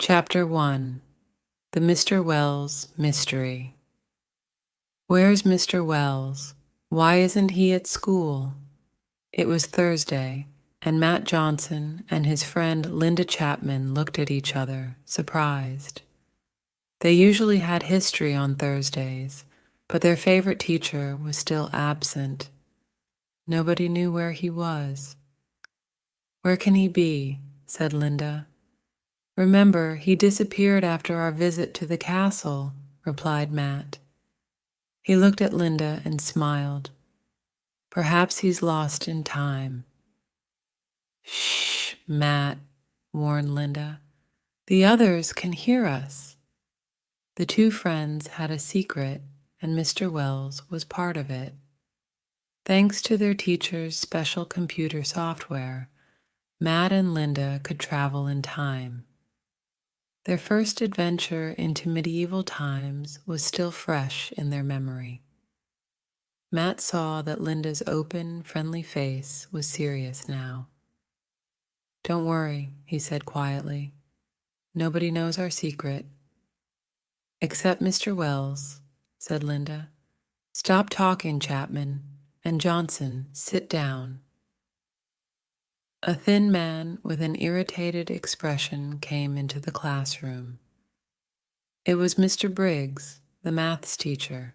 Chapter 1. The Mr. Wells Mystery. Where's Mr. Wells? Why isn't he at school? It was Thursday, and Matt Johnson and his friend Linda Chapman looked at each other, surprised. They usually had history on Thursdays, but their favorite teacher was still absent. Nobody knew where he was. "Where can he be?" said Linda. "Remember, he disappeared after our visit to the castle," replied Matt. He looked at Linda and smiled. "Perhaps he's lost in time." "Shh, Matt," warned Linda. "The others can hear us." The two friends had a secret, and Mr. Wells was part of it. Thanks to their teacher's special computer software, Matt and Linda could travel in time. Their first adventure into medieval times was still fresh in their memory. Matt saw that Linda's open, friendly face was serious now. "Don't worry," he said quietly. "Nobody knows our secret." "Except Mr. Wells," said Linda. "Stop talking, Chapman. And Johnson, sit down." A thin man with an irritated expression came into the classroom. It was Mr. Briggs, the maths teacher.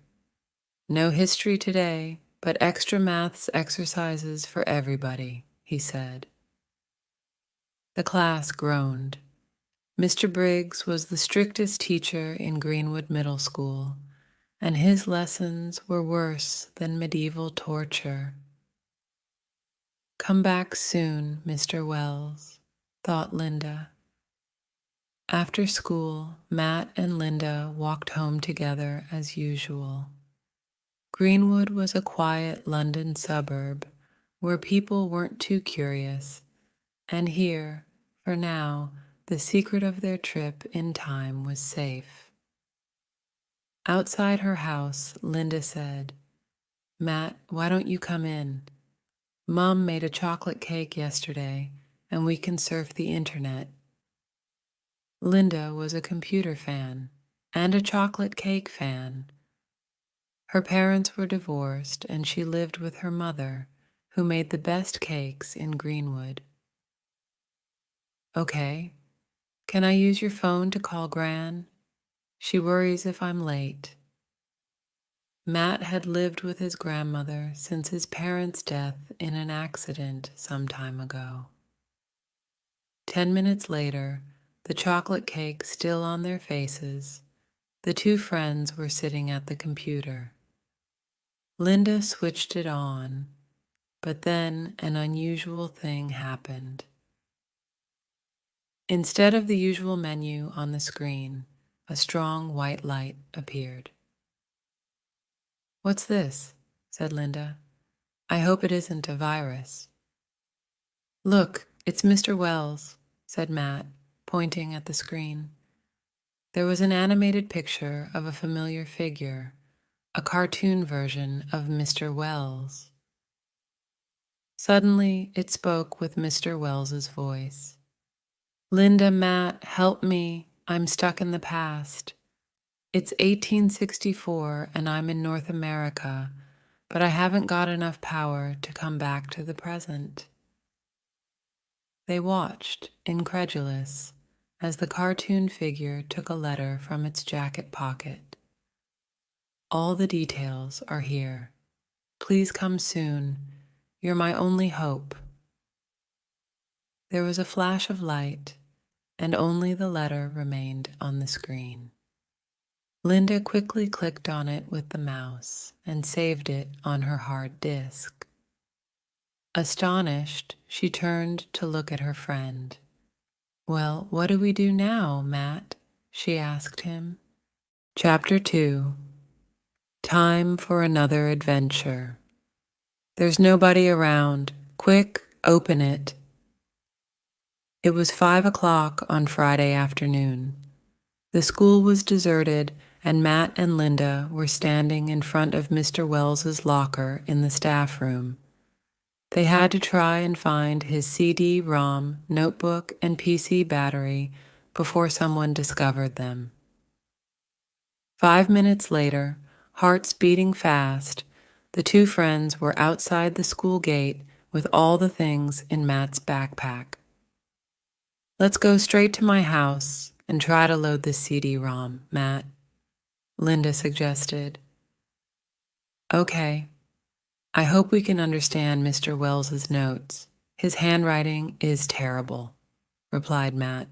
"No history today, but extra maths exercises for everybody," he said. The class groaned. Mr. Briggs was the strictest teacher in Greenwood Middle School, and his lessons were worse than medieval torture. "Come back soon, Mr. Wells," thought Linda. After school, Matt and Linda walked home together as usual. Greenwood was a quiet London suburb where people weren't too curious, and here, for now, the secret of their trip in time was safe. Outside her house, Linda said, "Matt, why don't you come in? Mom made a chocolate cake yesterday, and we can surf the internet." Linda was a computer fan and a chocolate cake fan. Her parents were divorced, and she lived with her mother, who made the best cakes in Greenwood. "Okay. Can I use your phone to call Gran? She worries if I'm late." Matt had lived with his grandmother since his parents' death in an accident some time ago. 10 minutes later, the chocolate cake still on their faces, the two friends were sitting at the computer. Linda switched it on, but then an unusual thing happened. Instead of the usual menu on the screen, a strong white light appeared. "What's this?" said Linda. "I hope it isn't a virus." "Look, it's Mr. Wells," said Matt, pointing at the screen. There was an animated picture of a familiar figure, a cartoon version of Mr. Wells. Suddenly, it spoke with Mr. Wells's voice. "Linda, Matt, help me. I'm stuck in the past. It's 1864 and I'm in North America, but I haven't got enough power to come back to the present." They watched, incredulous, as the cartoon figure took a letter from its jacket pocket. "All the details are here. Please come soon. You're my only hope." There was a flash of light, and only the letter remained on the screen. Linda quickly clicked on it with the mouse and saved it on her hard disk. Astonished, she turned to look at her friend. "Well, what do we do now, Matt?" she asked him. Chapter 2. Time for another adventure. "There's nobody around. Quick, open it." It was 5 o'clock on Friday afternoon. The school was deserted, and Matt and Linda were standing in front of Mr. Wells's locker in the staff room. They had to try and find his CD-ROM, notebook, and PC battery before someone discovered them. 5 minutes later, hearts beating fast, the two friends were outside the school gate with all the things in Matt's backpack. "Let's go straight to my house and try to load the CD-ROM, Matt," Linda suggested. "Okay. I hope we can understand Mr. Wells's notes. His handwriting is terrible," replied Matt.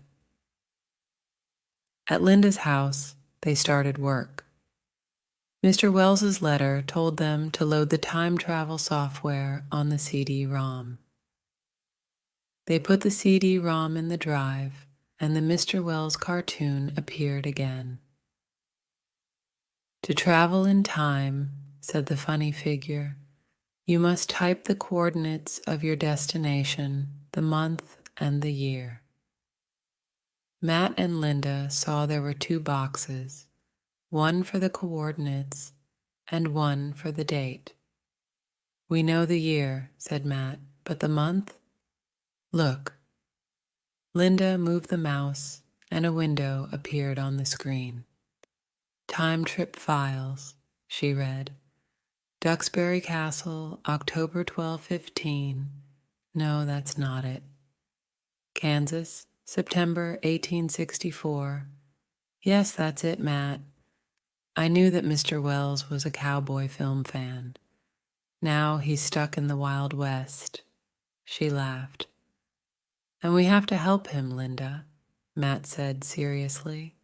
At Linda's house, they started work. Mr. Wells's letter told them to load the time travel software on the CD-ROM. They put the CD-ROM in the drive, and the Mr. Wells cartoon appeared again. "To travel in time," said the funny figure, "you must type the coordinates of your destination, the month, and the year." Matt and Linda saw there were 2 boxes, one for the coordinates and one for the date. "We know the year," said Matt, "but the month? Look." Linda moved the mouse, and a window appeared on the screen. "Time trip files," she read. "Duxbury Castle, October 1215. No, that's not it. Kansas, September 1864. Yes, that's it, Matt. I knew that Mr. Wells was a cowboy film fan. Now he's stuck in the Wild West." She laughed. "And we have to help him, Linda," Matt said seriously.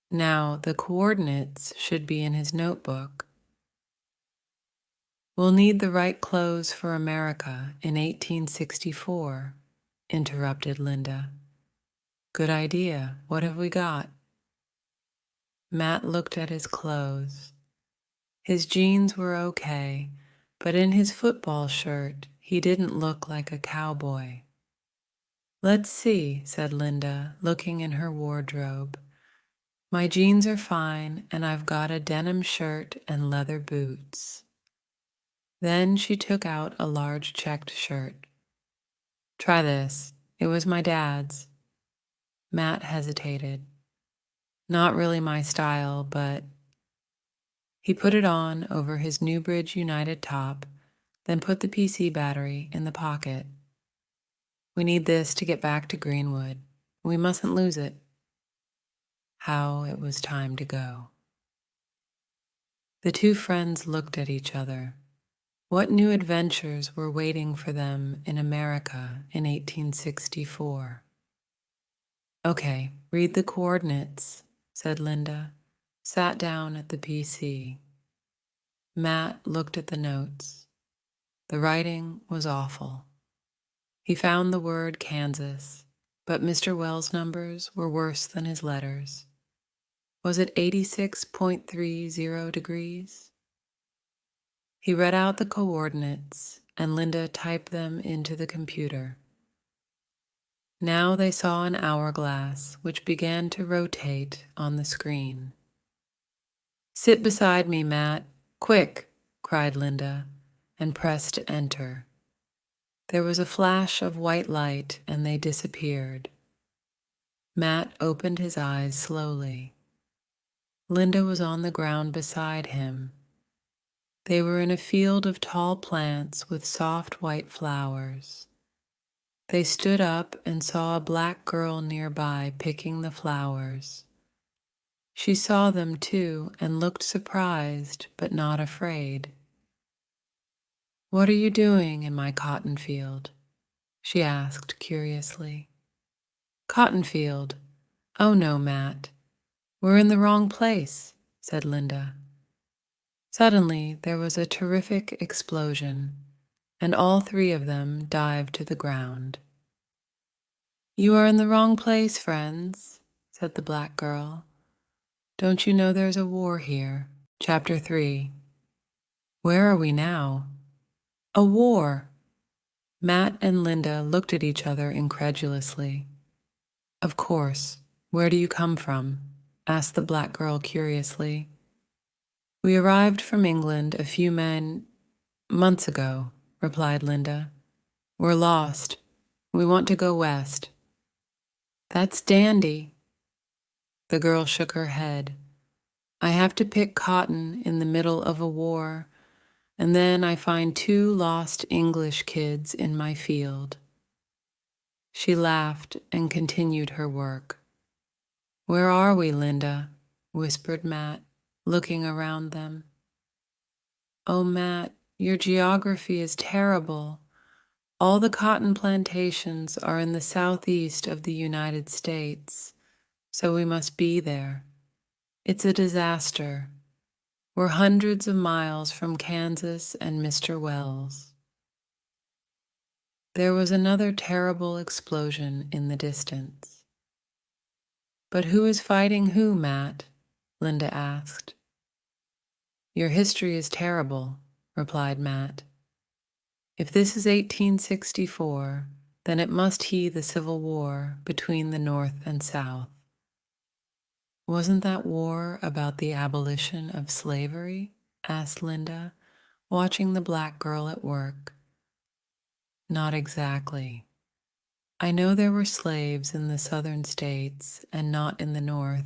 "Now, the coordinates should be in his notebook." "We'll need the right clothes for America in 1864, interrupted Linda. "Good idea. What have we got?" Matt looked at his clothes. His jeans were okay, but in his football shirt, he didn't look like a cowboy. "Let's see," said Linda, looking in her wardrobe. "My jeans are fine, and I've got a denim shirt and leather boots." Then she took out a large checked shirt. "Try this. It was my dad's." Matt hesitated. "Not really my style, but—" He put it on over his Newbridge United top, then put the PC battery in the pocket. "We need this to get back to Greenwood. We mustn't lose it." How it was time to go. The two friends looked at each other. What new adventures were waiting for them in America in 1864? "Okay, read the coordinates," said Linda, sat down at the PC. Matt looked at the notes. The writing was awful. He found the word Kansas, but Mr. Wells' numbers were worse than his letters. Was it 86.30 degrees? He read out the coordinates, and Linda typed them into the computer. Now they saw an hourglass which began to rotate on the screen. "Sit beside me, Matt. Quick!" cried Linda, and pressed enter. There was a flash of white light, and they disappeared. Matt opened his eyes slowly. Linda was on the ground beside him. They were in a field of tall plants with soft white flowers. They stood up and saw a black girl nearby picking the flowers. She saw them too and looked surprised but not afraid. "What are you doing in my cotton field?" she asked curiously. "Cotton field? Oh no, Matt. We're in the wrong place," said Linda. Suddenly, there was a terrific explosion, and all 3 of them dived to the ground. "You are in the wrong place, friends," said the black girl. "Don't you know there's a war here?" Chapter 3. Where are we now? A war! Matt and Linda looked at each other incredulously. "Of course. Where do you come from?" asked the black girl curiously. "We arrived from England a few months ago," replied Linda. "We're lost. We want to go west." That's dandy. The girl shook her head. I have to pick cotton in the middle of a war, and then I find 2 lost English kids in my field. She laughed and continued her work. Where are we, Linda? Whispered Matt, looking around them. Oh, Matt, your geography is terrible. All the cotton plantations are in the southeast of the United States, so we must be there. It's a disaster. We're hundreds of miles from Kansas and Mr. Wells. There was another terrible explosion in the distance. But who is fighting who, Matt? Linda asked. Your history is terrible, replied Matt. If this is 1864, then it must he the Civil War between the North and South. Wasn't that war about the abolition of slavery? Asked Linda, watching the black girl at work. Not exactly. I know there were slaves in the southern states and not in the north,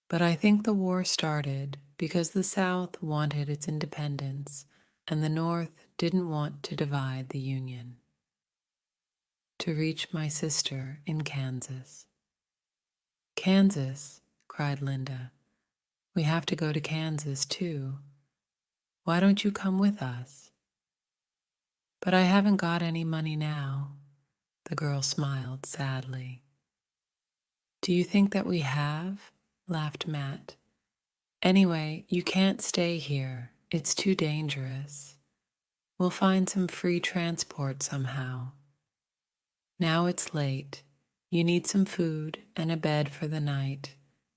but I think the war started because the South wanted its independence and the North didn't want to divide the Union. To reach my sister in Kansas. Kansas, cried Linda. We have to go to Kansas too. Why don't you come with us? But I haven't got any money now. The girl smiled sadly. Do you think that we have? Laughed Matt. Anyway, you can't stay here. It's too dangerous. We'll find some free transport somehow. Now it's late. You need some food and a bed for the night,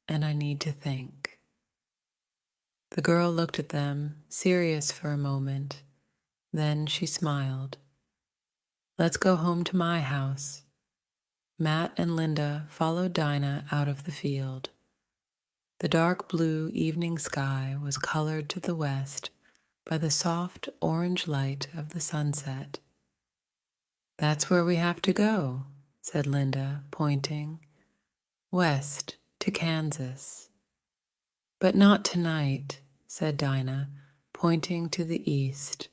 and I need to think. The girl looked at them, serious for a moment. Then she smiled. Let's go home to my house. Matt and Linda followed Dinah out of the field. The dark blue evening sky was colored to the west by the soft orange light of the sunset. That's where we have to go, said Linda, pointing. West to Kansas. But not tonight, said Dinah, pointing to the east,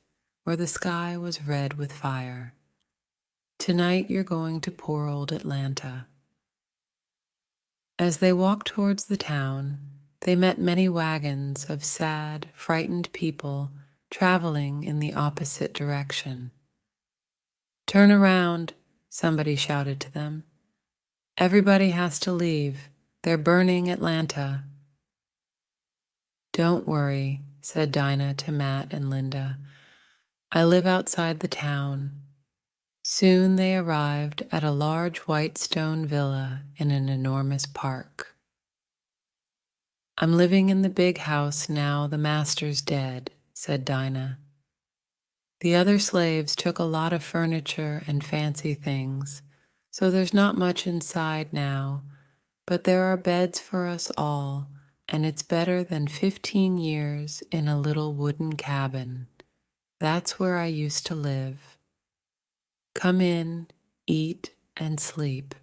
where the sky was red with fire. Tonight you're going to poor old Atlanta. As they walked towards the town, they met many wagons of sad, frightened people traveling in the opposite direction. Turn around, somebody shouted to them. Everybody has to leave. They're burning Atlanta. Don't worry, said Dinah to Matt and Linda. I live outside the town. Soon they arrived at a large white stone villa in an enormous park. I'm living in the big house now the master's dead, said Dinah. The other slaves took a lot of furniture and fancy things, so there's not much inside now, but there are beds for us all, and it's better than 15 years in a little wooden cabin. That's where I used to live. Come in, eat, and sleep.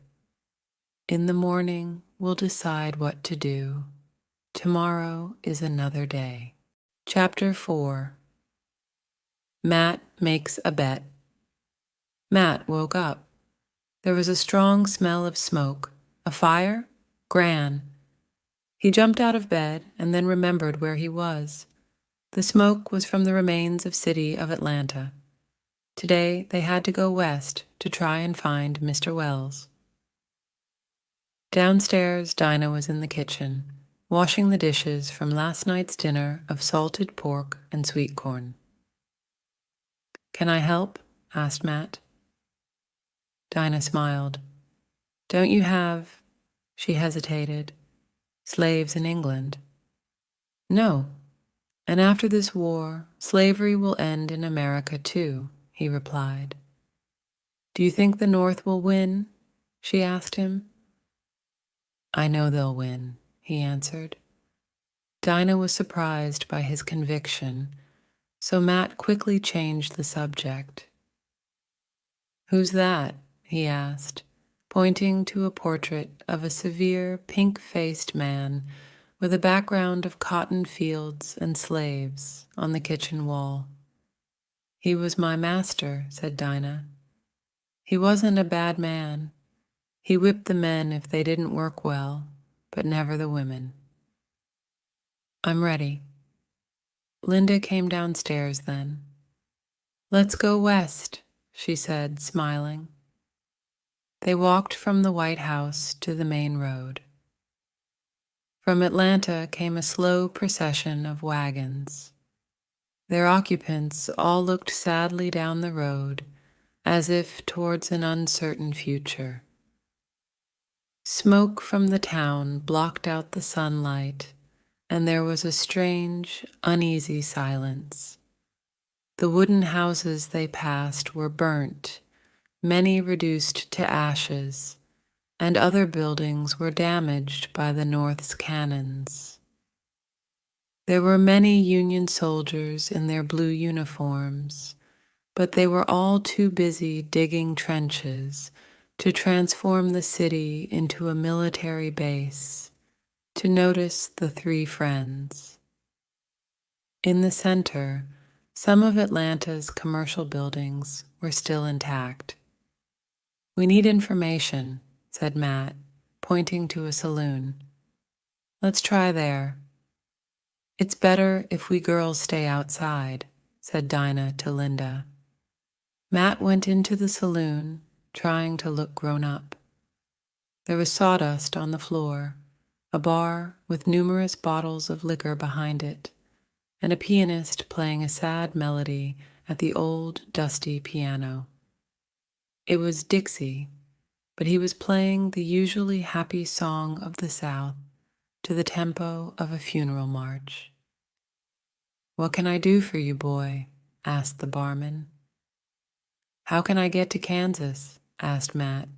In the morning, we'll decide what to do. Tomorrow is another day. Chapter 4. Matt makes a bet. Matt woke up. There was a strong smell of smoke. A fire? Gran. He jumped out of bed and then remembered where he was. The smoke was from the remains of city of Atlanta. Today they had to go west to try and find Mr. Wells. Downstairs, Dinah was in the kitchen, washing the dishes from last night's dinner of salted pork and sweet corn. Can I help? Asked Matt. Dinah smiled. Don't you have, she hesitated, slaves in England? No. And after this war, slavery will end in America too, he replied. Do you think the North will win? She asked him. I know they'll win, he answered. Dinah was surprised by his conviction, so Matt quickly changed the subject. Who's that? He asked, pointing to a portrait of a severe, pink-faced man with a background of cotton fields and slaves on the kitchen wall. "He was my master," said Dinah. "He wasn't a bad man. He whipped the men if they didn't work well, but never the women." "I'm ready." Linda came downstairs then. "Let's go west," she said, smiling. They walked from the White House to the main road. From Atlanta came a slow procession of wagons. Their occupants all looked sadly down the road, as if towards an uncertain future. Smoke from the town blocked out the sunlight, and there was a strange, uneasy silence. The wooden houses they passed were burnt, many reduced to ashes, and other buildings were damaged by the North's cannons. There were many Union soldiers in their blue uniforms, but they were all too busy digging trenches to transform the city into a military base to notice the three friends. In the center, some of Atlanta's commercial buildings were still intact. "We need information," said Matt, pointing to a saloon. "Let's try there." "It's better if we girls stay outside," said Dinah to Linda. Matt went into the saloon, trying to look grown up. There was sawdust on the floor, a bar with numerous bottles of liquor behind it, and a pianist playing a sad melody at the old, dusty piano. It was Dixie, but he was playing the usually happy song of the South to the tempo of a funeral march. "What can I do for you, boy?" asked the barman. "How can I get to Kansas?" asked Matt.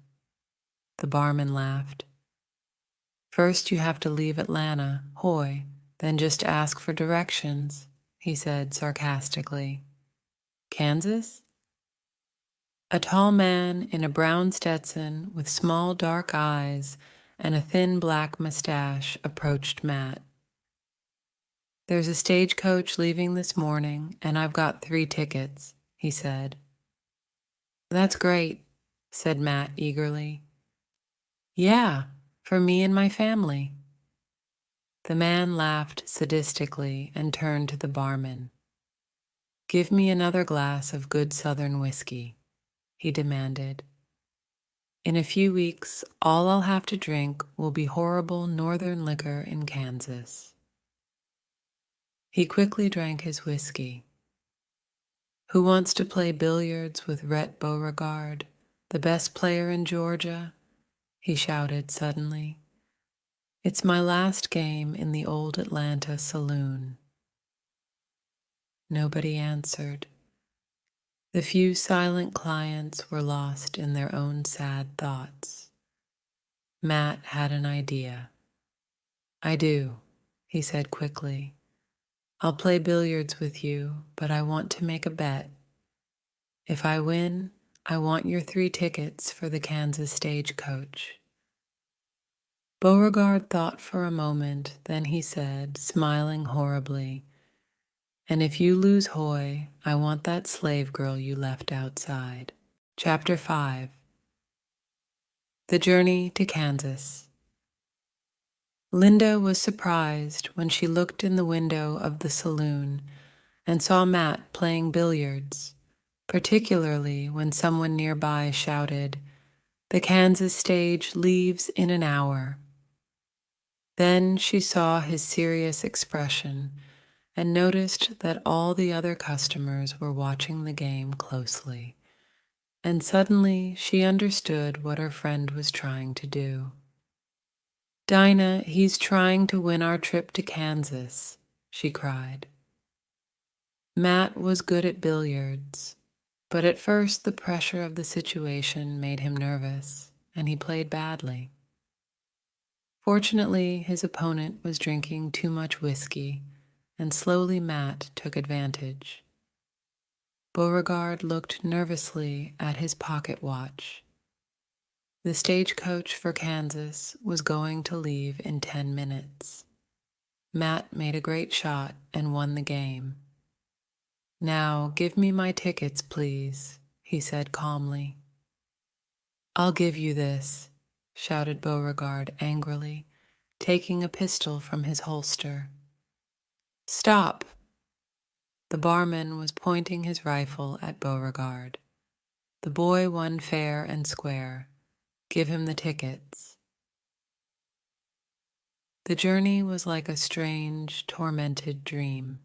The barman laughed. "First you have to leave Atlanta, hoy, then just ask for directions," he said sarcastically. "Kansas?" A tall man in a brown Stetson with small dark eyes and a thin black mustache approached Matt. "There's a stagecoach leaving this morning, and I've got 3 tickets," he said. "That's great," said Matt eagerly. "Yeah, for me and my family." The man laughed sadistically and turned to the barman. "Give me another glass of good Southern whiskey," he demanded. "In a few weeks, all I'll have to drink will be horrible Northern liquor in Kansas." He quickly drank his whiskey. "Who wants to play billiards with Rhett Beauregard, the best player in Georgia?" he shouted suddenly. "It's my last game in the old Atlanta saloon." Nobody answered. The few silent clients were lost in their own sad thoughts. Matt had an idea. "I do," he said quickly. "I'll play billiards with you, but I want to make a bet. If I win, I want your 3 tickets for the Kansas stagecoach." Beauregard thought for a moment, then he said, smiling horribly, "And if you lose Hoy, I want that slave girl you left outside." Chapter 5. The Journey to Kansas. Linda was surprised when she looked in the window of the saloon and saw Matt playing billiards, particularly when someone nearby shouted, "The Kansas stage leaves in an hour." Then she saw his serious expression and noticed that all the other customers were watching the game closely, and suddenly she understood what her friend was trying to do. "Dinah, he's trying to win our trip to Kansas," she cried. Matt was good at billiards, but at first the pressure of the situation made him nervous, and he played badly. Fortunately, his opponent was drinking too much whiskey, and slowly Matt took advantage. Beauregard looked nervously at his pocket watch. The stagecoach for Kansas was going to leave in 10 minutes. Matt made a great shot and won the game. "Now give me my tickets, please," he said calmly. "I'll give you this," shouted Beauregard angrily, taking a pistol from his holster. "Stop!" The barman was pointing his rifle at Beauregard. "The boy won fair and square. Give him the tickets." The journey was like a strange, tormented dream.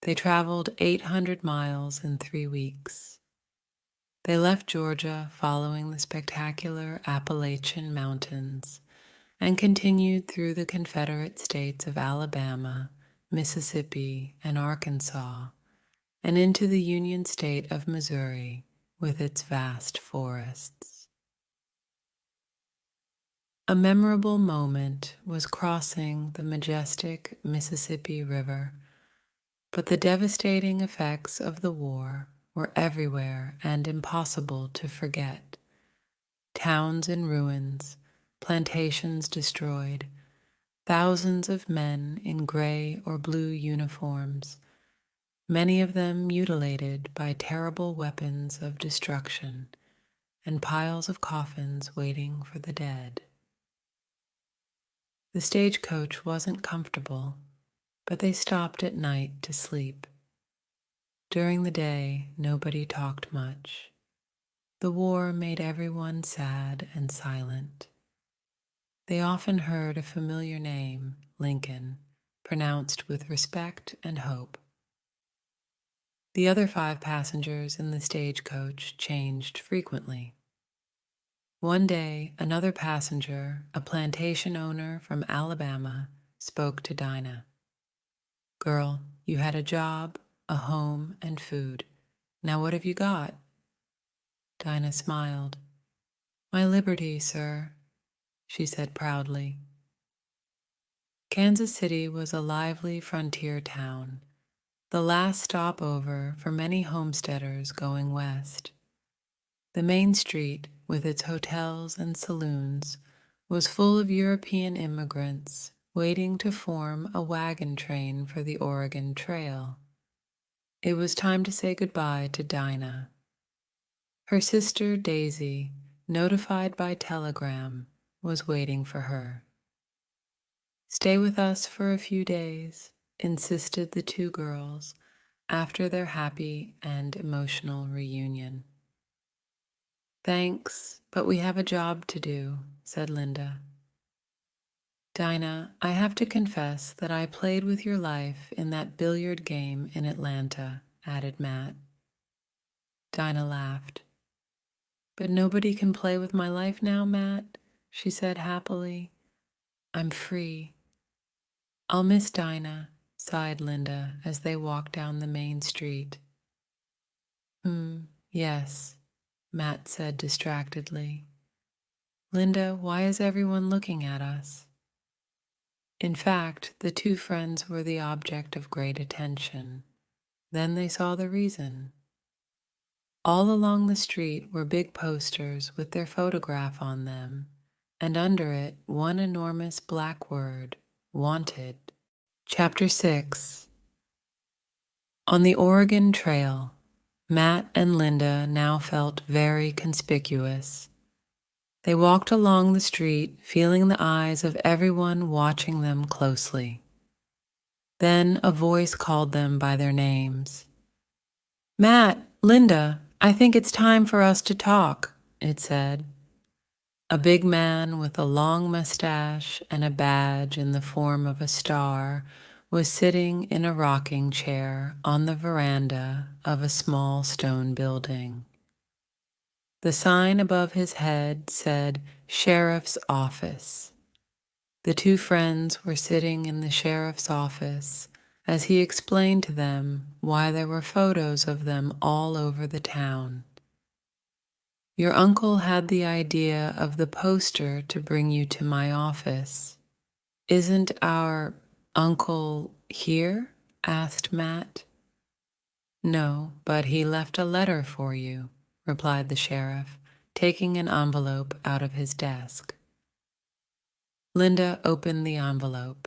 They traveled 800 miles in 3 weeks. They left Georgia following the spectacular Appalachian Mountains and continued through the Confederate states of Alabama, Mississippi, and Arkansas, and into the Union state of Missouri with its vast forests. A memorable moment was crossing the majestic Mississippi River, but the devastating effects of the war were everywhere and impossible to forget. Towns in ruins, plantations destroyed, thousands of men in gray or blue uniforms, many of them mutilated by terrible weapons of destruction, and piles of coffins waiting for the dead. The stagecoach wasn't comfortable, but they stopped at night to sleep. During the day, nobody talked much. The war made everyone sad and silent. They often heard a familiar name, Lincoln, pronounced with respect and hope. The other 5 passengers in the stagecoach changed frequently. One day, another passenger, a plantation owner from Alabama, spoke to Dina. "Girl, you had a job, a home, and food. Now what have you got?" Dina smiled. "My liberty, sir," she said proudly. Kansas City was a lively frontier town, the last stopover for many homesteaders going west. The main street, with its hotels and saloons, was full of European immigrants waiting to form a wagon train for the Oregon Trail. It was time to say goodbye to Dina. Her sister Daisy, notified by telegram, was waiting for her. "Stay with us for a few days," insisted the 2 girls after their happy and emotional reunion. "Thanks, but we have a job to do," said Linda. "Dina, I have to confess that I played with your life in that billiard game in Atlanta," added Matt. Dina laughed. "But nobody can play with my life now, Matt," she said happily. "I'm free." "I'll miss Dina," sighed Linda as they walked down the main street. Yes," Matt said distractedly. "Linda, why is everyone looking at us?" In fact, the 2 friends were the object of great attention. Then they saw the reason. All along the street were big posters with their photograph on them, and under it one enormous black word, "Wanted." Chapter 6. On the Oregon Trail, Matt and Linda now felt very conspicuous. They walked along the street, feeling the eyes of everyone watching them closely. Then a voice called them by their names. "Matt, Linda, I think it's time for us to talk," it said. A big man with a long mustache and a badge in the form of a star was sitting in a rocking chair on the veranda of a small stone building. The sign above his head said "Sheriff's Office." The 2 friends were sitting in the sheriff's office as he explained to them why there were photos of them all over the town. "Your uncle had the idea of the poster to bring you to my office. Isn't our uncle here?" asked Matt. "No, but he left a letter for you," replied the sheriff, taking an envelope out of his desk. Linda opened the envelope.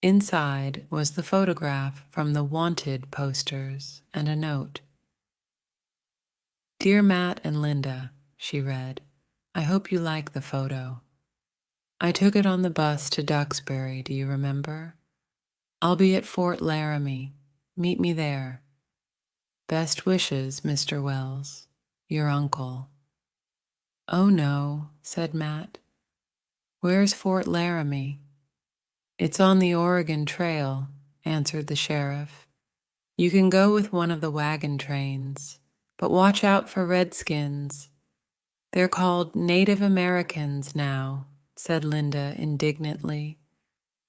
Inside was the photograph from the wanted posters and a note. "Dear Matt and Linda," she read, "I hope you like the photo. I took it on the bus to Duxbury, do you remember? I'll be at Fort Laramie. Meet me there. Best wishes, Mr. Wells, your uncle." "Oh no," said Matt. "Where's Fort Laramie?" "It's on the Oregon Trail," answered the sheriff. "You can go with one of the wagon trains, but watch out for redskins. They're called Native Americans now," said Linda indignantly.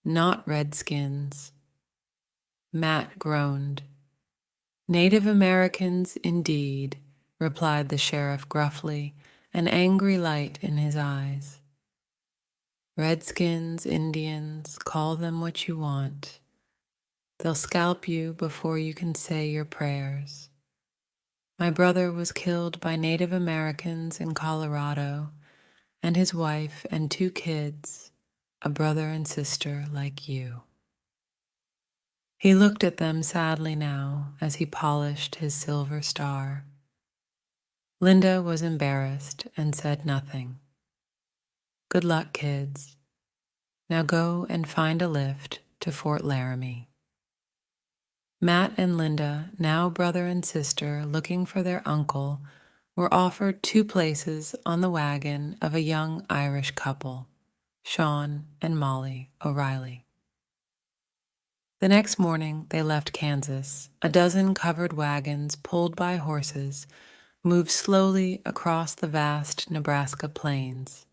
"Not redskins." Matt groaned. "Native Americans, indeed," replied the sheriff gruffly, an angry light in his eyes. "Redskins, Indians, call them what you want. They'll scalp you before you can say your prayers. My brother was killed by Native Americans in Colorado, and his wife and 2 kids, a brother and sister like you." He looked at them sadly now as he polished his silver star. Linda was embarrassed and said nothing. "Good luck, kids. Now go and find a lift to Fort Laramie." Matt and Linda, now brother and sister looking for their uncle, were offered 2 places on the wagon of a young Irish couple, Sean and Molly O'Reilly. The next morning they left Kansas. A dozen covered wagons pulled by horses moved slowly across the vast Nebraska plains.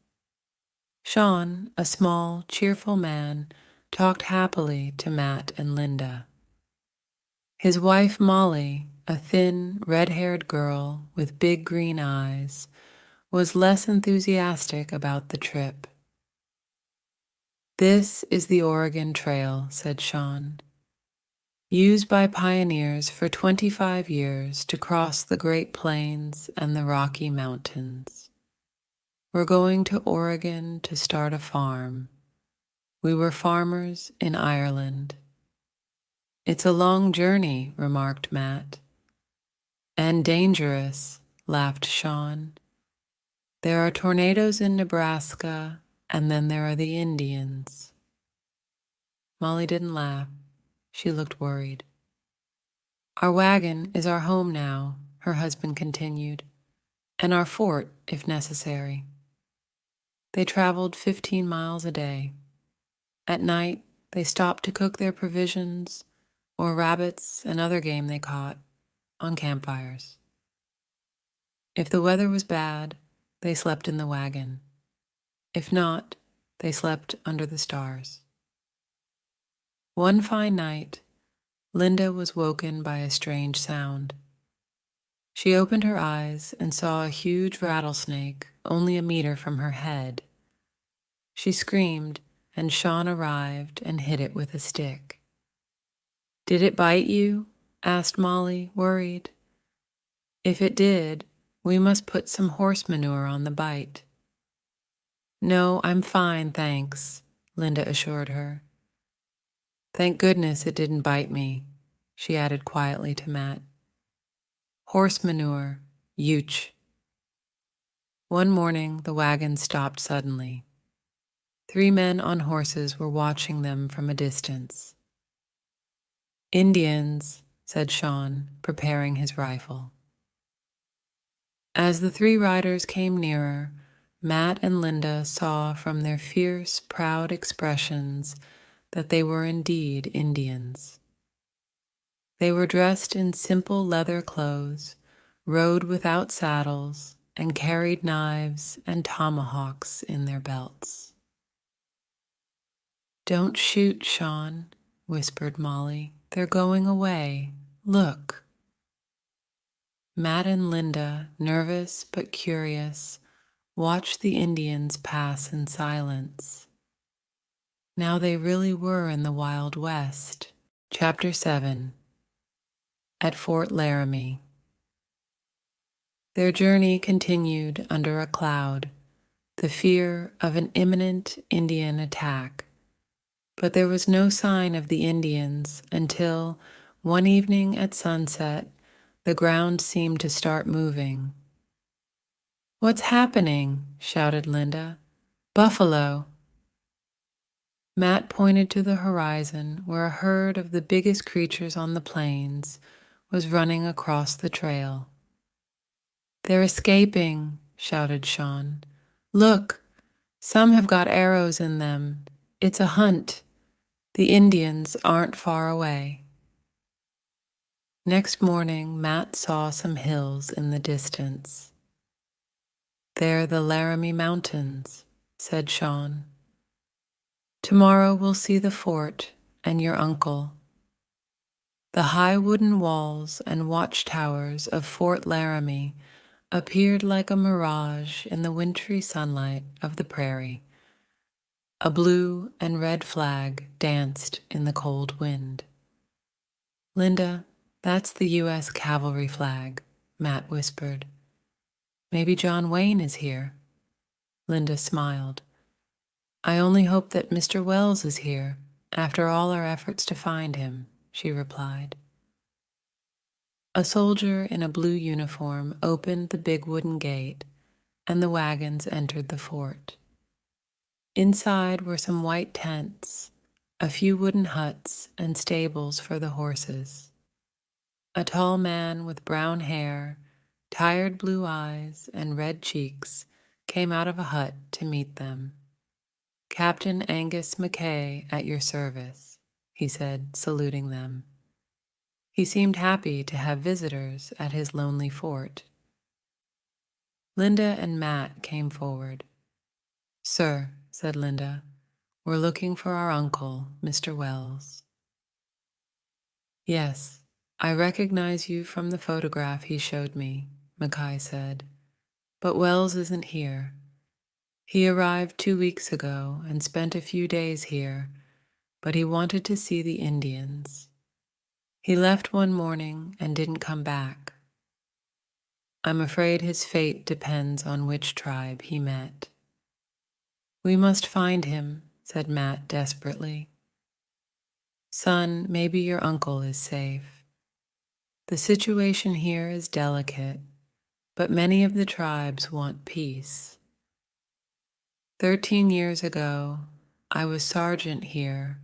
Sean, a small, cheerful man, talked happily to Matt and Linda. His wife Molly, a thin, red-haired girl with big green eyes, was less enthusiastic about the trip. "This is the Oregon Trail," said Sean, "used by pioneers for 25 years to cross the Great Plains and the Rocky Mountains. We're going to Oregon to start a farm. We were farmers in Ireland." "It's a long journey," remarked Matt. "And dangerous," laughed Sean. "There are tornadoes in Nebraska, and then there are the Indians." Molly didn't laugh. She looked worried. "Our wagon is our home now," her husband continued, "and our fort if necessary." They traveled 15 miles a day. At night, they stopped to cook their provisions, or rabbits and other game they caught, on campfires. If the weather was bad, they slept in the wagon. If not, they slept under the stars. One fine night, Linda was woken by a strange sound. She opened her eyes and saw a huge rattlesnake only a meter from her head. She screamed, and Sean arrived and hit it with a stick. "Did it bite you?" asked Molly, worried. "If it did, we must put some horse manure on the bite." "No, I'm fine, thanks," Linda assured her. "Thank goodness it didn't bite me," she added quietly to Matt. "Horse manure, youch." One morning the wagon stopped suddenly. 3 men on horses were watching them from a distance. "Indians," said Sean, preparing his rifle. As the 3 riders came nearer, Matt and Linda saw from their fierce, proud expressions that they were indeed Indians. They were dressed in simple leather clothes, rode without saddles, and carried knives and tomahawks in their belts. "Don't shoot, Sean," whispered Molly. "They're going away. Look." Matt and Linda, nervous but curious, watched the Indians pass in silence. Now they really were in the Wild West. Chapter 7. At Fort Laramie. Their journey continued under a cloud, the fear of an imminent Indian attack. But there was no sign of the Indians until, one evening at sunset, the ground seemed to start moving. "What's happening?" shouted Linda. "Buffalo!" Matt pointed to the horizon where a herd of the biggest creatures on the plains was running across the trail. "They're escaping," shouted Sean. "Look, some have got arrows in them. It's a hunt. The Indians aren't far away." Next morning, Matt saw some hills in the distance. "They're the Laramie Mountains," said Sean. "Tomorrow we'll see the fort and your uncle." The high wooden walls and watchtowers of Fort Laramie appeared like a mirage in the wintry sunlight of the prairie. A blue and red flag danced in the cold wind. "Linda, that's the U.S. cavalry flag," Matt whispered. "Maybe John Wayne is here." Linda smiled. "I only hope that Mr. Wells is here, after all our efforts to find him," she replied. A soldier in a blue uniform opened the big wooden gate, and the wagons entered the fort. Inside were some white tents, a few wooden huts, and stables for the horses. A tall man with brown hair, tired blue eyes, and red cheeks came out of a hut to meet them. "Captain Angus Mackay at your service," he said, saluting them. He seemed happy to have visitors at his lonely fort. Linda and Matt came forward. "Sir," said Linda, "we're looking for our uncle, Mr. Wells." "Yes, I recognize you from the photograph he showed me," Mackay said. "But Wells isn't here. He arrived 2 weeks ago and spent a few days here, but he wanted to see the Indians. He left one morning and didn't come back. I'm afraid his fate depends on which tribe he met." "We must find him," said Matt desperately. "Son, maybe your uncle is safe. The situation here is delicate, but many of the tribes want peace. 13 years ago, I was sergeant here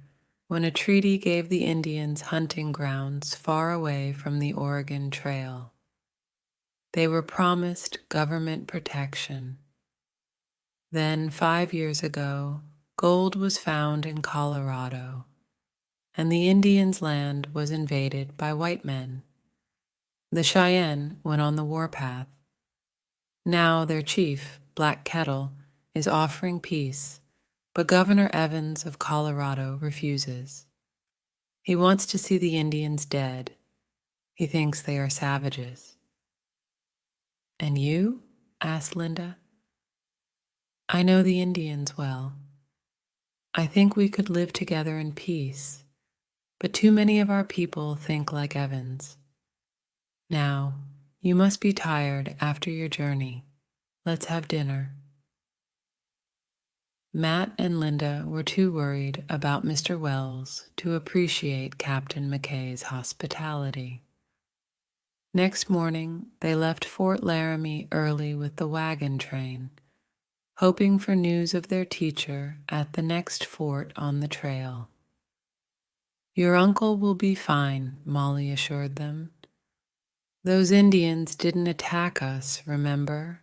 when a treaty gave the Indians hunting grounds far away from the Oregon Trail. They were promised government protection. Then, 5 years ago, gold was found in Colorado, and the Indians' land was invaded by white men. The Cheyenne went on the warpath. Now their chief, Black Kettle, is offering peace, but Governor Evans of Colorado refuses. He wants to see the Indians dead. He thinks they are savages." "And you?" asked Linda. "I know the Indians well. I think we could live together in peace, but too many of our people think like Evans. Now, you must be tired after your journey. Let's have dinner." Matt and Linda were too worried about Mr. Wells to appreciate Captain Mackay's hospitality. Next morning, they left Fort Laramie early with the wagon train, hoping for news of their teacher at the next fort on the trail. "Your uncle will be fine," Molly assured them. "Those Indians didn't attack us, remember?"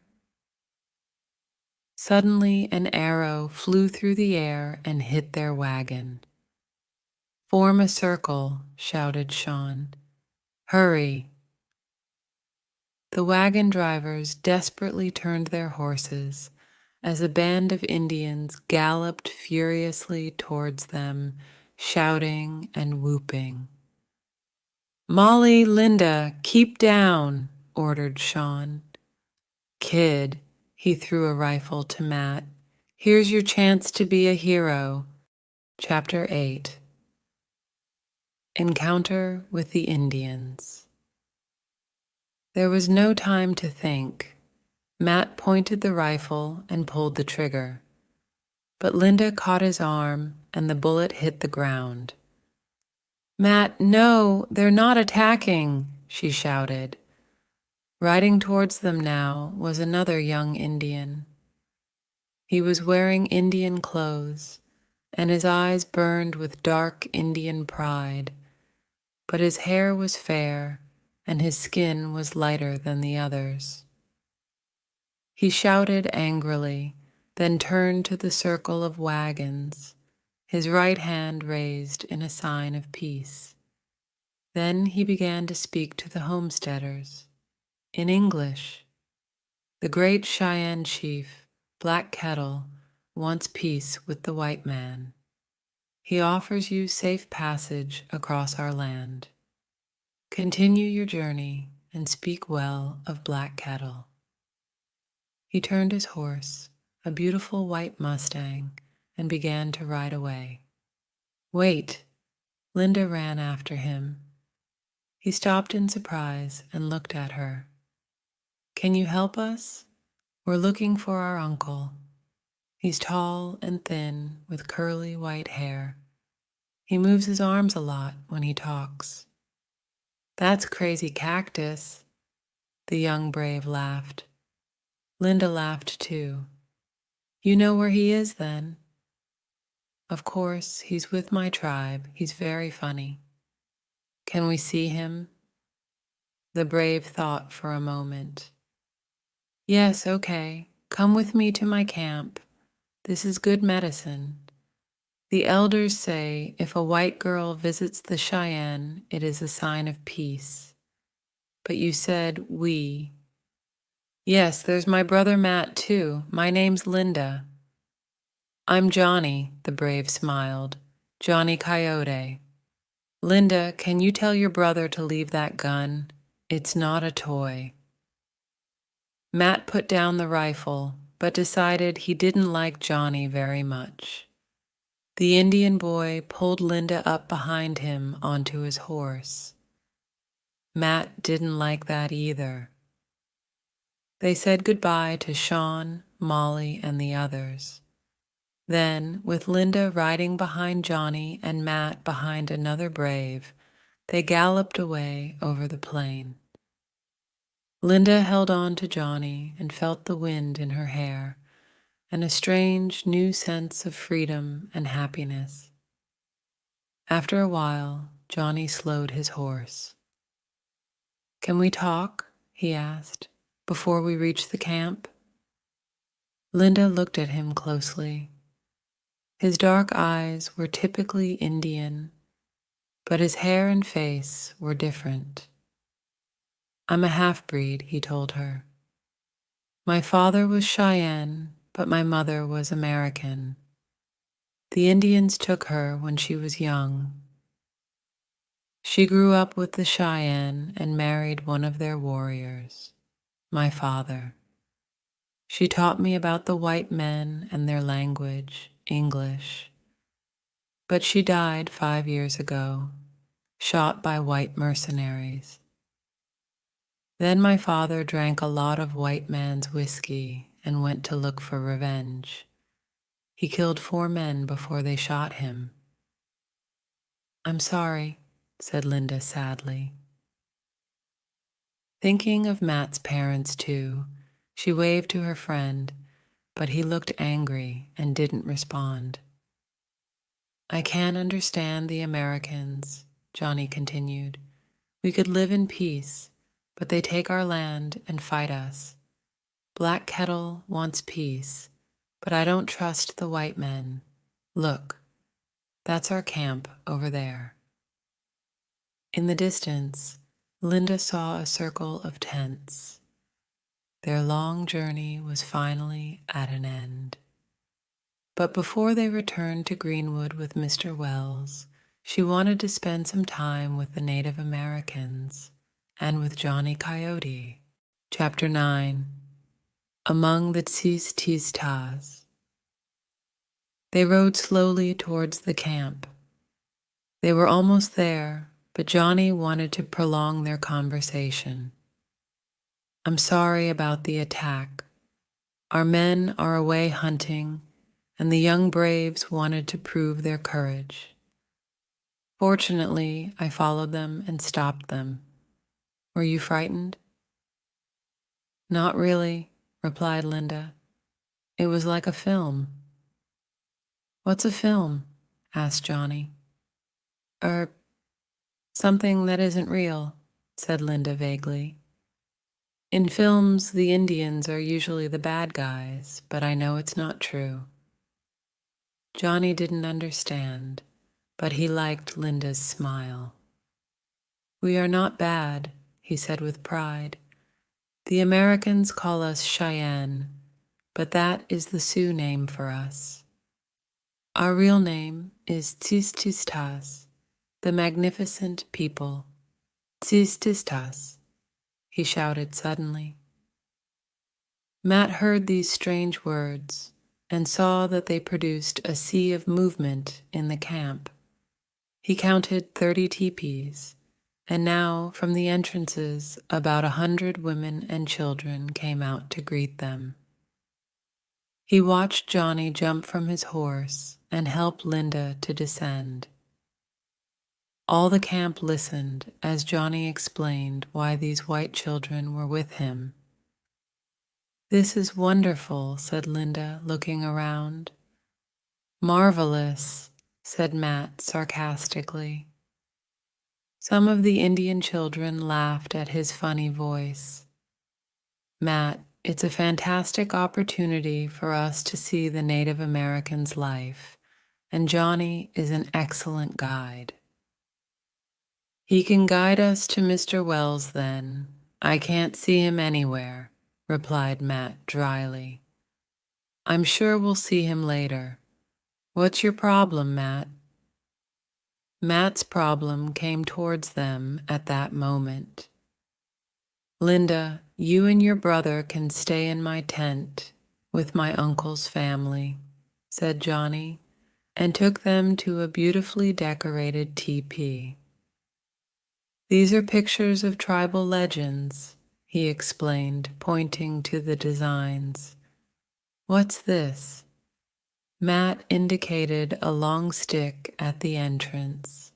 Suddenly, an arrow flew through the air and hit their wagon. "Form a circle," shouted Sean. "Hurry!" The wagon drivers desperately turned their horses as a band of Indians galloped furiously towards them, shouting and whooping. "Molly, Linda, keep down," ordered Sean. "Kid," he threw a rifle to Matt, "here's your chance to be a hero." Chapter 8. Encounter with the Indians. There was no time to think. Matt pointed the rifle and pulled the trigger. But Linda caught his arm and the bullet hit the ground. "Matt, no, they're not attacking," she shouted. Riding towards them now was another young Indian. He was wearing Indian clothes, and his eyes burned with dark Indian pride, but his hair was fair and his skin was lighter than the others. He shouted angrily, then turned to the circle of wagons, his right hand raised in a sign of peace. Then he began to speak to the homesteaders. In English, the great Cheyenne chief, Black Kettle, wants peace with the white man. He offers you safe passage across our land. Continue your journey and speak well of Black Kettle. He turned his horse, a beautiful white Mustang, and began to ride away. "Wait!" Linda ran after him. He stopped in surprise and looked at her. "Can you help us? We're looking for our uncle. He's tall and thin with curly white hair. He moves his arms a lot when he talks." "That's Crazy Cactus," the young brave laughed. Linda laughed too. "You know where he is then?" "Of course, he's with my tribe. He's very funny." "Can we see him?" The brave thought for a moment. "Yes, okay. Come with me to my camp. This is good medicine. The elders say if a white girl visits the Cheyenne, it is a sign of peace. But you said we." "Yes, there's my brother Matt too. My name's Linda." "I'm Johnny," the brave smiled. "Johnny Coyote." "Linda, can you tell your brother to leave that gun? It's not a toy." Matt put down the rifle, but decided he didn't like Johnny very much. The Indian boy pulled Linda up behind him onto his horse. Matt didn't like that either. They said goodbye to Sean, Molly, and the others. Then, with Linda riding behind Johnny and Matt behind another brave, they galloped away over the plain. Linda held on to Johnny and felt the wind in her hair and a strange new sense of freedom and happiness. After a while, Johnny slowed his horse. "Can we talk?" he asked, "before we reach the camp?" Linda looked at him closely. His dark eyes were typically Indian, but his hair and face were different. "I'm a half-breed," he told her. "My father was Cheyenne, but my mother was American. The Indians took her when she was young. She grew up with the Cheyenne and married one of their warriors, my father. She taught me about the white men and their language, English. But she died 5 years ago, shot by white mercenaries. Then my father drank a lot of white man's whiskey and went to look for revenge. He killed 4 men before they shot him." "I'm sorry," said Linda sadly. Thinking of Matt's parents too, she waved to her friend, but he looked angry and didn't respond. "I can't understand the Americans," Johnny continued. "We could live in peace, but they take our land and fight us. Black Kettle wants peace, but I don't trust the white men. Look, that's our camp over there." In the distance, Linda saw a circle of tents. Their long journey was finally at an end. But before they returned to Greenwood with Mr. Wells, she wanted to spend some time with the Native Americans and with Johnny Coyote. Chapter 9. Among the Tis-Tis-Tas. They rode slowly towards the camp. They were almost there, but Johnny wanted to prolong their conversation. I'm sorry about the attack. Our men are away hunting, and the young braves wanted to prove their courage. Fortunately, I followed them and stopped them. Were you frightened?" "Not really," replied Linda. "It was like a film." "What's a film?" asked Johnny. "Er, something that isn't real," said Linda vaguely. "In films, the Indians are usually the bad guys, but I know it's not true." Johnny didn't understand, but he liked Linda's smile. "We are not bad," he said with pride. "The Americans call us Cheyenne, but that is the Sioux name for us. Our real name is Tsististas, the magnificent people. Tsististas," he shouted suddenly. Matt heard these strange words and saw that they produced a sea of movement in the camp. He counted 30 teepees, and now from the entrances about 100 women and children came out to greet them. He watched Johnny jump from his horse and help Linda to descend. All the camp listened as Johnny explained why these white children were with him. "This is wonderful," said Linda, looking around. "Marvelous," said Matt sarcastically. Some of the Indian children laughed at his funny voice. "Matt, it's a fantastic opportunity for us to see the Native Americans' life, and Johnny is an excellent guide." "He can guide us to Mr. Wells, then. I can't see him anywhere," replied Matt dryly. "I'm sure we'll see him later. What's your problem, Matt?" Matt's problem came towards them at that moment. "Linda, you and your brother can stay in my tent with my uncle's family," said Johnny, and took them to a beautifully decorated teepee. "These are pictures of tribal legends," he explained, pointing to the designs. "What's this?" Matt indicated a long stick at the entrance.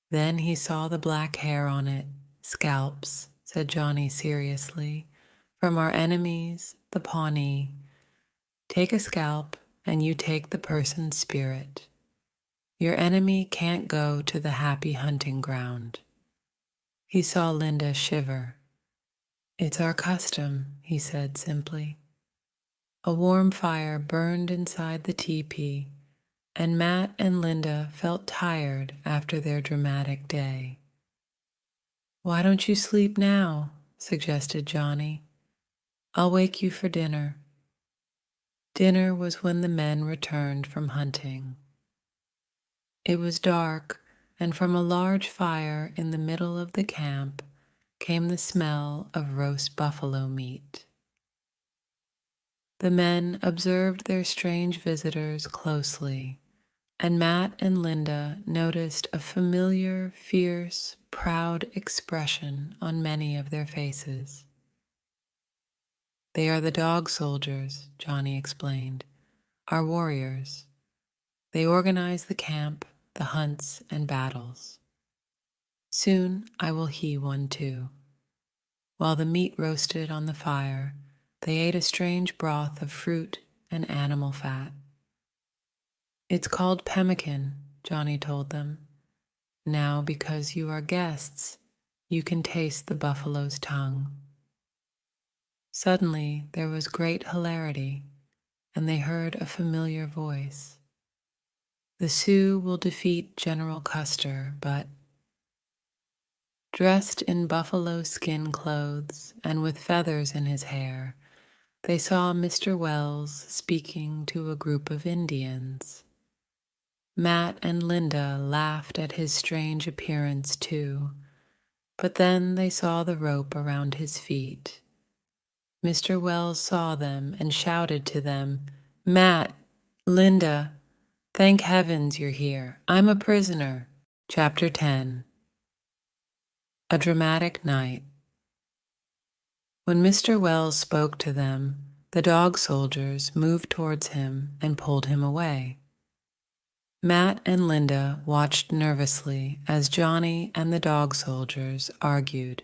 Then he saw the black hair on it. "Scalps," said Johnny seriously, "from our enemies, the Pawnee. Take a scalp, and you take the person's spirit. Your enemy can't go to the happy hunting ground." He saw Linda shiver. "It's our custom," he said simply. A warm fire burned inside the teepee, and Matt and Linda felt tired after their dramatic day. "Why don't you sleep now?" suggested Johnny. "I'll wake you for dinner." Dinner was when the men returned from hunting. It was dark, and from a large fire in the middle of the camp came the smell of roast buffalo meat. The men observed their strange visitors closely, and Matt and Linda noticed a familiar, fierce, proud expression on many of their faces. "They are the dog soldiers," Johnny explained, "our warriors. They organize the camp, the hunts, and battles. Soon I will he one too." While the meat roasted on the fire, they ate a strange broth of fruit and animal fat. "It's called pemmican," Johnny told them. "Now, because you are guests, you can taste the buffalo's tongue." Suddenly, there was great hilarity, and they heard a familiar voice. "The Sioux will defeat General Custer, but—" Dressed in buffalo skin clothes and with feathers in his hair, they saw Mr. Wells speaking to a group of Indians. Matt and Linda laughed at his strange appearance too, but then they saw the rope around his feet. Mr. Wells saw them and shouted to them, "Matt, Linda, thank heavens you're here. I'm a prisoner." Chapter 10. A Dramatic Night. When Mr. Wells spoke to them, the dog soldiers moved towards him and pulled him away. Matt and Linda watched nervously as Johnny and the dog soldiers argued.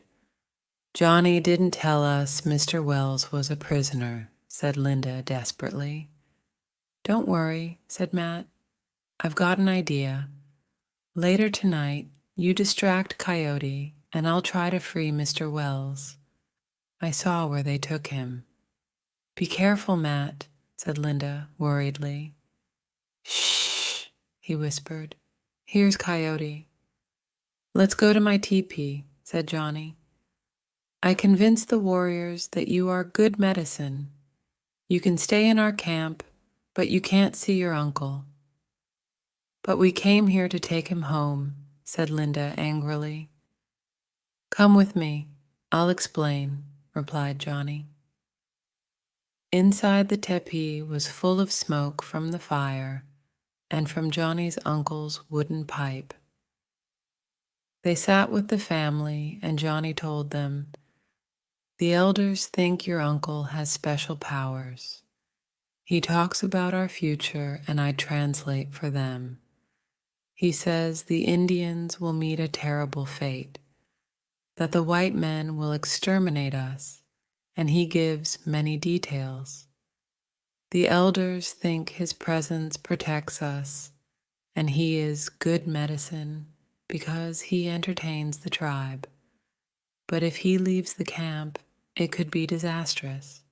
"Johnny didn't tell us Mr. Wells was a prisoner," said Linda desperately. "Don't worry," said Matt. "I've got an idea. Later tonight, you distract Coyote, and I'll try to free Mr. Wells. I saw where they took him." "Be careful, Matt," said Linda worriedly. "Shh," he whispered. "Here's Coyote." "Let's go to my teepee," said Johnny. "I convinced the warriors that you are good medicine. You can stay in our camp, but you can't see your uncle." "But we came here to take him home," said Linda angrily. "Come with me. I'll explain," replied Johnny. Inside the tepee was full of smoke from the fire and from Johnny's uncle's wooden pipe. They sat with the family, and Johnny told them, "The elders think your uncle has special powers. He talks about our future, and I translate for them. He says the Indians will meet a terrible fate, that the white men will exterminate us, and he gives many details. The elders think his presence protects us, and he is good medicine because he entertains the tribe. But if he leaves the camp, it could be disastrous."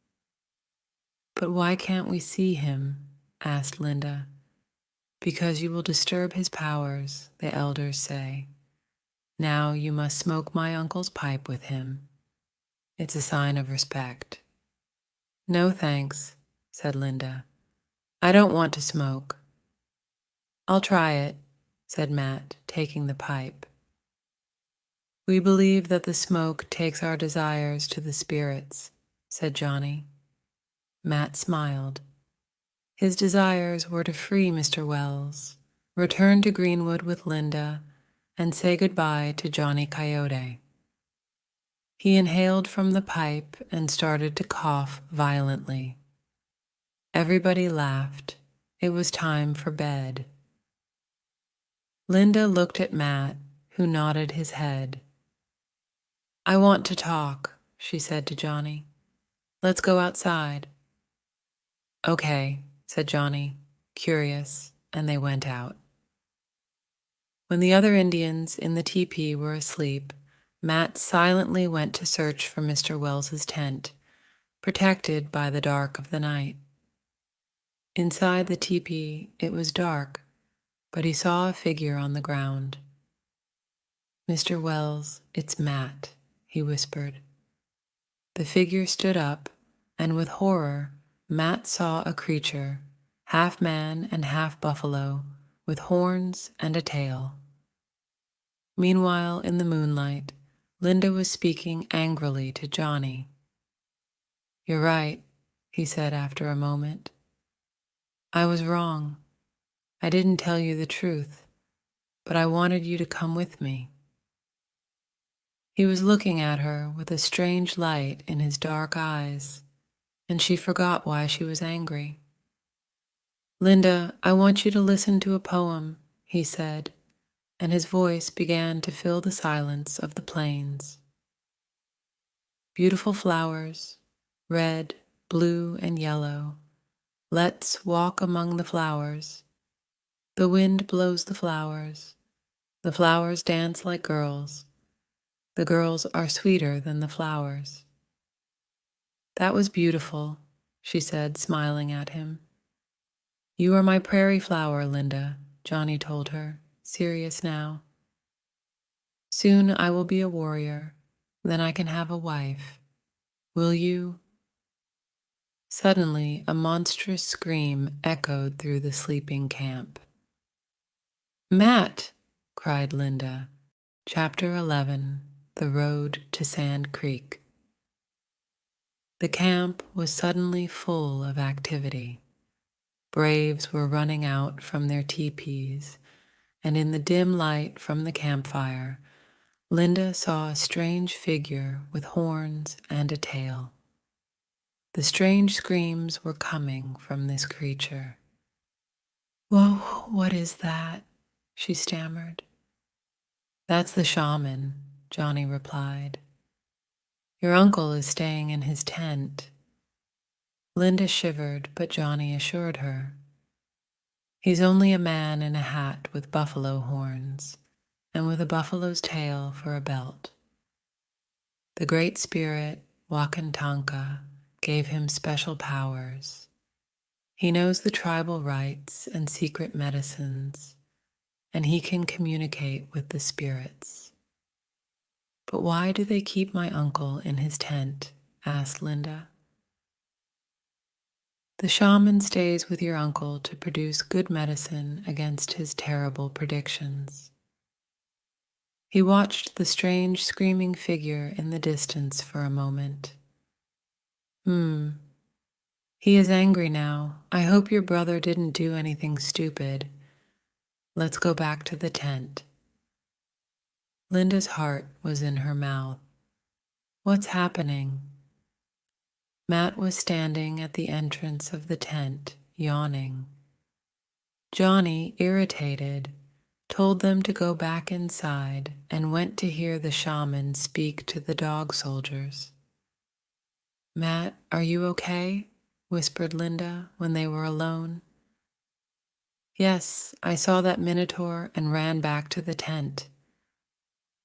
"But why can't we see him?" asked Linda. "Because you will disturb his powers, the elders say. Now you must smoke my uncle's pipe with him. It's a sign of respect." "No thanks," said Linda. "I don't want to smoke." "I'll try it," said Matt, taking the pipe. "We believe that the smoke takes our desires to the spirits," said Johnny. Matt smiled. His desires were to free Mr. Wells, return to Greenwood with Linda, and say goodbye to Johnny Coyote. He inhaled from the pipe and started to cough violently. Everybody laughed. It was time for bed. Linda looked at Matt, who nodded his head. "I want to talk," she said to Johnny. "Let's go outside." "Okay," said Johnny, curious, and they went out. When the other Indians in the teepee were asleep, Matt silently went to search for Mr. Wells's tent, protected by the dark of the night. Inside the teepee, it was dark, but he saw a figure on the ground. "Mr. Wells, it's Matt," he whispered. The figure stood up, and with horror, Matt saw a creature, half man and half buffalo, with horns and a tail. Meanwhile, in the moonlight, Linda was speaking angrily to Johnny. "You're right," he said after a moment. "I was wrong. I didn't tell you the truth, but I wanted you to come with me." He was looking at her with a strange light in his dark eyes, and she forgot why she was angry. "Linda, I want you to listen to a poem," he said, and his voice began to fill the silence of the plains. "Beautiful flowers, red, blue, and yellow. Let's walk among the flowers. The wind blows the flowers. The flowers dance like girls. The girls are sweeter than the flowers." "That was beautiful," she said, smiling at him. "You are my prairie flower, Linda," Johnny told her, serious now. "Soon I will be a warrior. Then I can have a wife. Will you?" Suddenly, a monstrous scream echoed through the sleeping camp. "Matt!" cried Linda. Chapter 11. The Road to Sand Creek. The camp was suddenly full of activity. Braves were running out from their teepees, and in the dim light from the campfire, Linda saw a strange figure with horns and a tail. The strange screams were coming from this creature. "Whoa, what is that?" she stammered. "That's the shaman," Johnny replied. "Your uncle is staying in his tent." Linda shivered, but Johnny assured her. "He's only a man in a hat with buffalo horns, and with a buffalo's tail for a belt. The Great Spirit, Wakantanka, gave him special powers. He knows the tribal rites and secret medicines, and he can communicate with the spirits." "But why do they keep my uncle in his tent?" asked Linda. "The shaman stays with your uncle to produce good medicine against his terrible predictions." He watched the strange screaming figure in the distance for a moment. He is angry now. I hope your brother didn't do anything stupid. Let's go back to the tent." Linda's heart was in her mouth. "What's happening?" Matt was standing at the entrance of the tent, yawning. Johnny, irritated, told them to go back inside and went to hear the shaman speak to the dog soldiers. "Matt, are you okay?" whispered Linda when they were alone. "Yes, I saw that minotaur and ran back to the tent.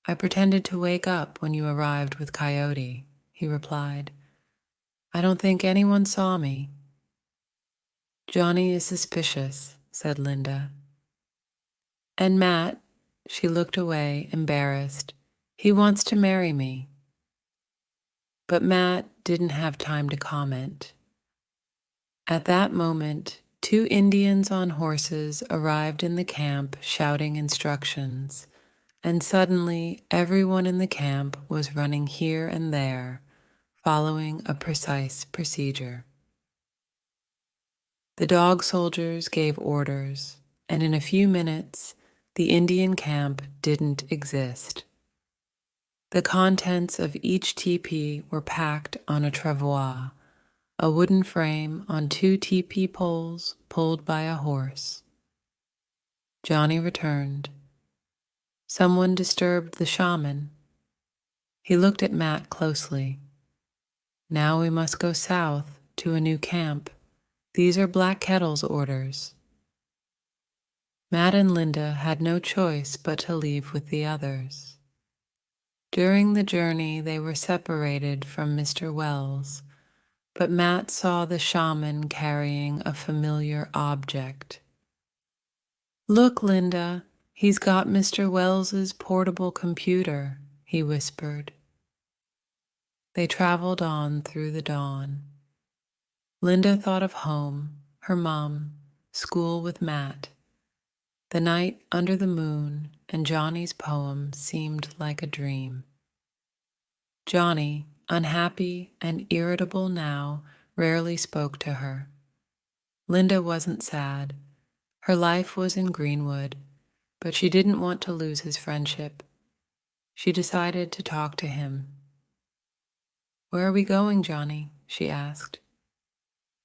I pretended to wake up when you arrived with Coyote," he replied. "I don't think anyone saw me." "Johnny is suspicious," said Linda. "And Matt," she looked away, embarrassed, "he wants to marry me." But Matt didn't have time to comment. At that moment, 2 Indians on horses arrived in the camp shouting instructions, and suddenly everyone in the camp was running here and there, following a precise procedure. The dog soldiers gave orders, and in a few minutes, the Indian camp didn't exist. The contents of each teepee were packed on a travois, a wooden frame on 2 teepee poles pulled by a horse. Johnny returned. Someone disturbed the shaman. He looked at Matt closely. "Now we must go south to a new camp. These are Black Kettle's orders." Matt and Linda had no choice but to leave with the others. During the journey, they were separated from Mr. Wells, but Matt saw the shaman carrying a familiar object. "Look, Linda, he's got Mr. Wells's portable computer," he whispered. They traveled on through the dawn. Linda thought of home, her mom, school with Matt. The night under the moon and Johnny's poem seemed like a dream. Johnny, unhappy and irritable now, rarely spoke to her. Linda wasn't sad. Her life was in Greenwood, but she didn't want to lose his friendship. She decided to talk to him. "Where are we going, Johnny?" she asked.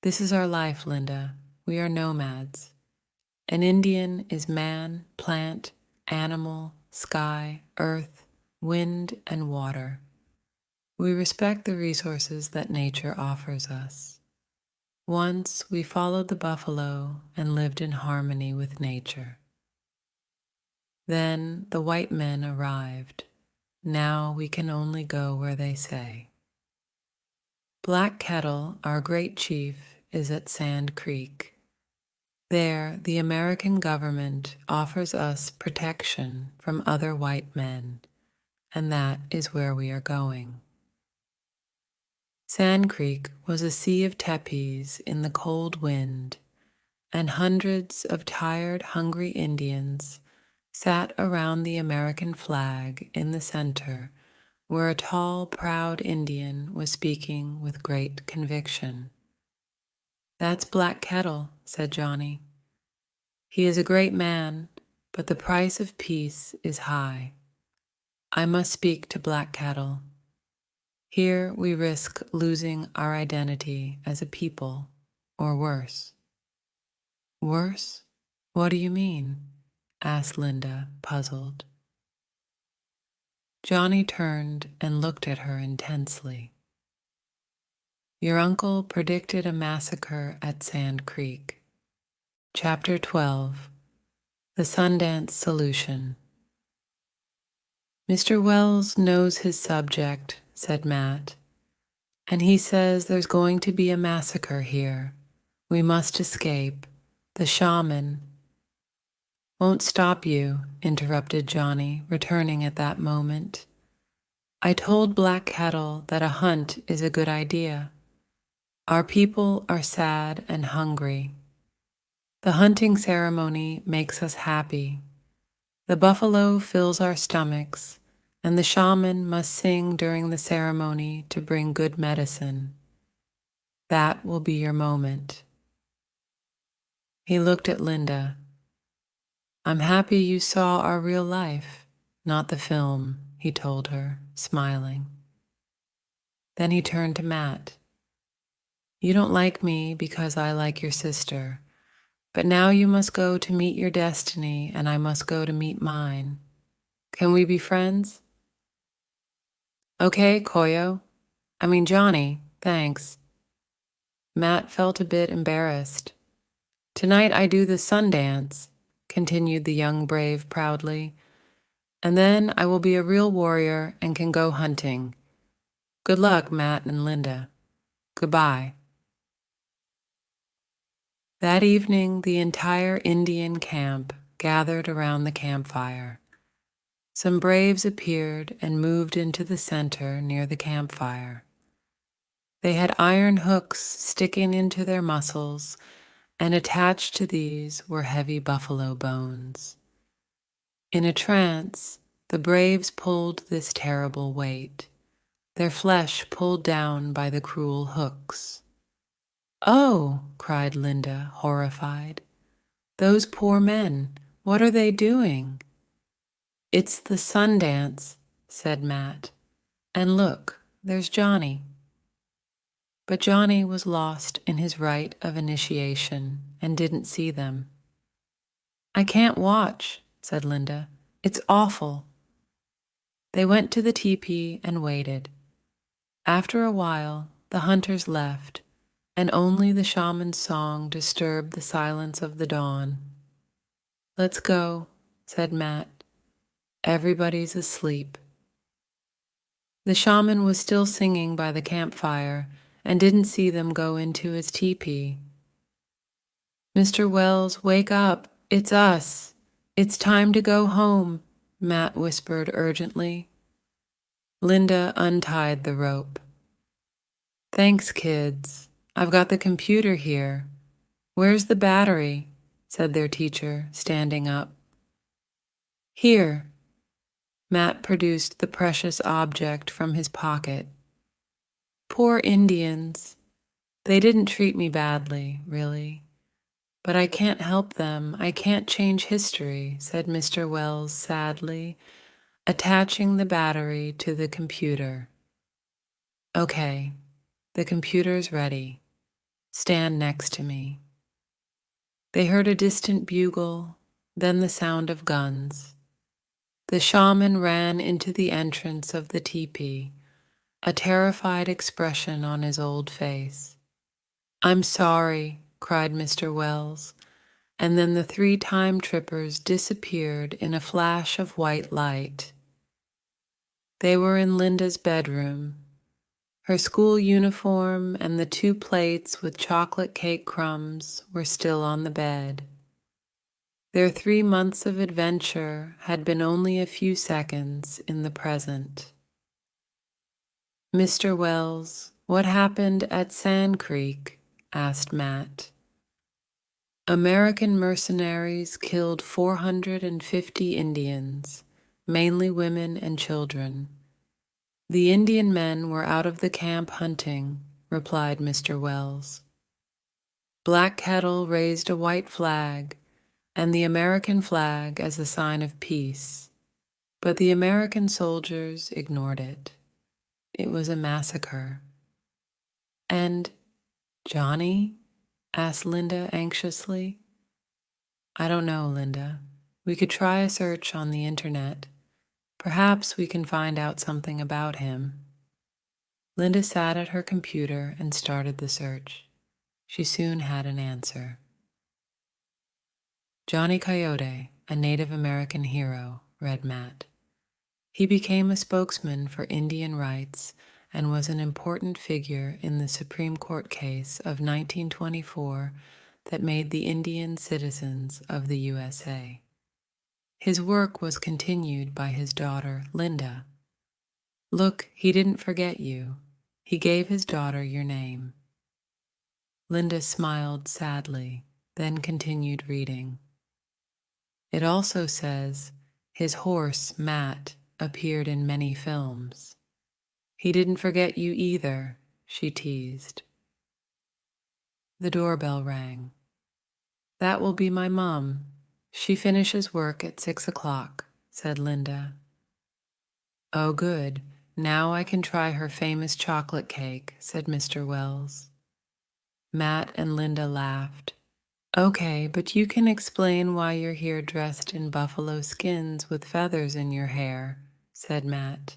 "This is our life, Linda. We are nomads. An Indian is man, plant, animal, sky, earth, wind, and water. We respect the resources that nature offers us. Once we followed the buffalo and lived in harmony with nature. Then the white men arrived. Now we can only go where they say. Black Kettle, our great chief, is at Sand Creek. There, the American government offers us protection from other white men, and that is where we are going." Sand Creek was a sea of tepees in the cold wind, and hundreds of tired, hungry Indians sat around the American flag in the center, where a tall, proud Indian was speaking with great conviction. "That's Black Kettle," said Johnny. "He is a great man, but the price of peace is high. I must speak to Black Cattle. Here we risk losing our identity as a people, or worse. Worse? What do you mean? Asked Linda, puzzled. Johnny turned and looked at her intensely. Your uncle predicted a massacre at Sand Creek. Chapter 12. The Sundance Solution. Mr. Wells knows his subject, said Matt, and he says there's going to be a massacre here. We must escape. The shaman won't stop you, interrupted Johnny, returning at that moment. I told Black Cattle that a hunt is a good idea. Our people are sad and hungry. The hunting ceremony makes us happy. The buffalo fills our stomachs, and the shaman must sing during the ceremony to bring good medicine. That will be your moment. He looked at Linda. I'm happy you saw our real life, not the film, he told her, smiling. Then he turned to Matt. You don't like me because I like your sister, but now you must go to meet your destiny and I must go to meet mine. Can we be friends? Okay, Johnny, thanks. Matt felt a bit embarrassed. Tonight I do the Sundance, continued the young brave proudly, and then I will be a real warrior and can go hunting. Good luck, Matt and Linda. Goodbye. That evening, the entire Indian camp gathered around the campfire. Some braves appeared and moved into the center near the campfire. They had iron hooks sticking into their muscles, and attached to these were heavy buffalo bones. In a trance, the braves pulled this terrible weight, their flesh pulled down by the cruel hooks. Oh, cried Linda, horrified. Those poor men, what are they doing? It's the Sundance, said Matt. And look, there's Johnny. But Johnny was lost in his rite of initiation and didn't see them. I can't watch, said Linda. It's awful. They went to the teepee and waited. After a while, the hunters left, and only the shaman's song disturbed the silence of the dawn. Let's go, said Matt. Everybody's asleep. The shaman was still singing by the campfire and didn't see them go into his teepee. Mr. Wells, wake up. It's us. It's time to go home, Matt whispered urgently. Linda untied the rope. Thanks, kids. I've got the computer here. Where's the battery? Said their teacher, standing up. Here. Matt produced the precious object from his pocket. Poor Indians. They didn't treat me badly, really. But I can't help them. I can't change history, said Mr. Wells sadly, attaching the battery to the computer. Okay, the computer's ready. Stand next to me. They heard a distant bugle, then the sound of guns. The shaman ran into the entrance of the teepee, a terrified expression on his old face. I'm sorry, cried Mr. Wells, and then the 3 time trippers disappeared in a flash of white light. They were in Linda's bedroom. Her school uniform and the 2 plates with chocolate cake crumbs were still on the bed. Their 3 months of adventure had been only a few seconds in the present. Mr. Wells, what happened at Sand Creek? Asked Matt. American mercenaries killed 450 Indians, mainly women and children. The Indian men were out of the camp hunting, replied Mr. Wells. Black Kettle raised a white flag, and the American flag as a sign of peace. But the American soldiers ignored it. It was a massacre. And Johnny? Asked Linda anxiously. I don't know, Linda. We could try a search on the internet. Perhaps we can find out something about him. Linda sat at her computer and started the search. She soon had an answer. Johnny Coyote, a Native American hero, read Matt. He became a spokesman for Indian rights and was an important figure in the Supreme Court case of 1924 that made the Indian citizens of the USA. His work was continued by his daughter, Linda. Look, he didn't forget you. He gave his daughter your name. Linda smiled sadly, then continued reading. It also says, his horse, Matt, appeared in many films. He didn't forget you either, she teased. The doorbell rang. That will be my mom. She finishes work at 6 o'clock, said Linda. Oh, good. Now I can try her famous chocolate cake, said Mr. Wells. Matt and Linda laughed. Okay, but you can explain why you're here dressed in buffalo skins with feathers in your hair, said Matt.